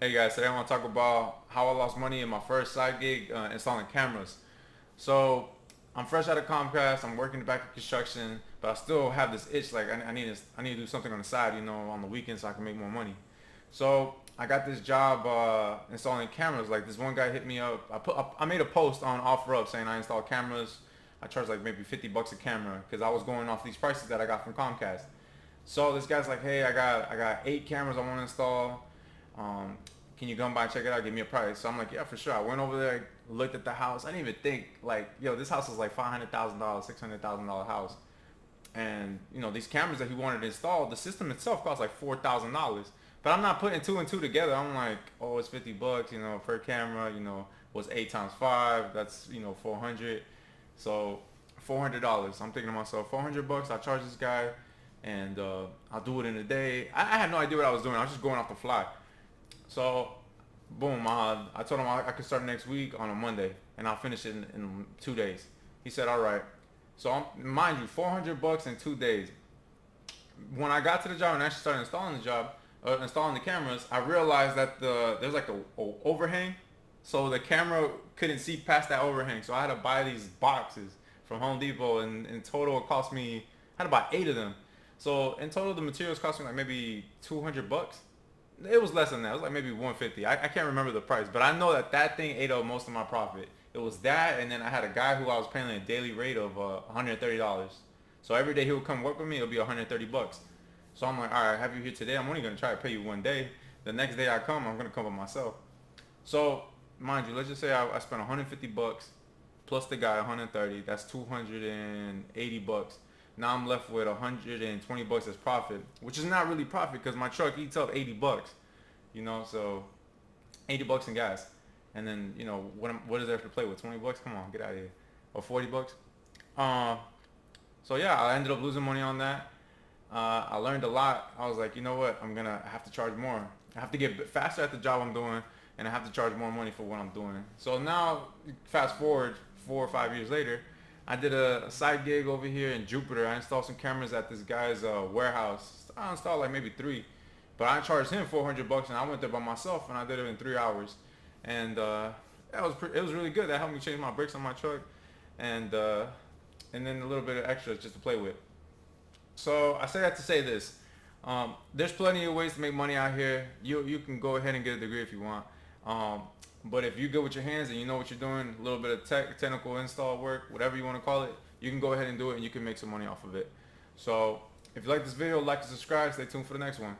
Hey guys, today I want to talk about how I lost money in my first side gig installing cameras. So I'm fresh out of Comcast. I'm working back in construction, but I still have this itch. Like I need to do something on the side, on the weekends so I can make more money. So I got this job installing cameras. Like this one guy hit me up. I made a post on OfferUp saying I install cameras. I charge like maybe $50 a camera because I was going off these prices that I got from Comcast. So this guy's like, hey, I got 8 cameras I want to install. Um, can you come by and check it out? Give me a price. So I'm like, yeah, for sure. I went over there, looked at the house. I didn't even think like, yo, this house is like $500,000, $600,000 house. And these cameras that he wanted to install, the system itself costs like $4,000. But I'm not putting two and two together. I'm like, oh, it's $50, per camera. Was 8 times 5. That's 400. So $400. I'm thinking to myself, $400. I charge this guy, and I'll do it in a day. I had no idea what I was doing. I was just going off the fly. So, boom, I told him I could start next week on a Monday, and I'll finish it in 2 days. He said, all right. So, mind you, $400 in 2 days. When I got to the job and actually started installing the cameras, I realized that there's like a overhang, so the camera couldn't see past that overhang. So I had to buy these boxes from Home Depot, and in total it cost me. I had to buy 8 of them. So in total, the materials cost me like maybe $200. It was less than that. It was like maybe 150. I can't remember the price, but I know that thing ate up most of my profit. It was that, and then I had a guy who I was paying a daily rate of $130. So every day he would come work with me, it'll be $130. So I'm like, all right, I have you here today. I'm only gonna try to pay you one day. The next day I come, I'm gonna come by myself. So mind you, let's just say I spent $150 plus the guy 130. That's $280. Now I'm left with $120 as profit, which is not really profit because my truck eats up $80. So $80 in gas, and then what is there to play with? $20? Come on, get out of here. Or $40? Uh, so yeah, I ended up losing money on that. I learned a lot. I was like, you know what? I have to charge more. I have to get faster at the job I'm doing, and I have to charge more money for what I'm doing. So now, fast forward 4 or 5 years later, I did a side gig over here in Jupiter. I installed some cameras at this guy's warehouse. I installed like maybe three, but I charged him $400, and I went there by myself, and I did it in 3 hours. And it was really good. That helped me change my brakes on my truck, and uh, and then a little bit of extras just to play with. So I say that to say this. There's plenty of ways to make money out here. You can go ahead and get a degree if you want. Um, but if you're good with your hands and you know what you're doing, a little bit of technical install work, whatever you want to call it, you can go ahead and do it, and you can make some money off of it. So if you like this video, like and subscribe. Stay tuned for the next one.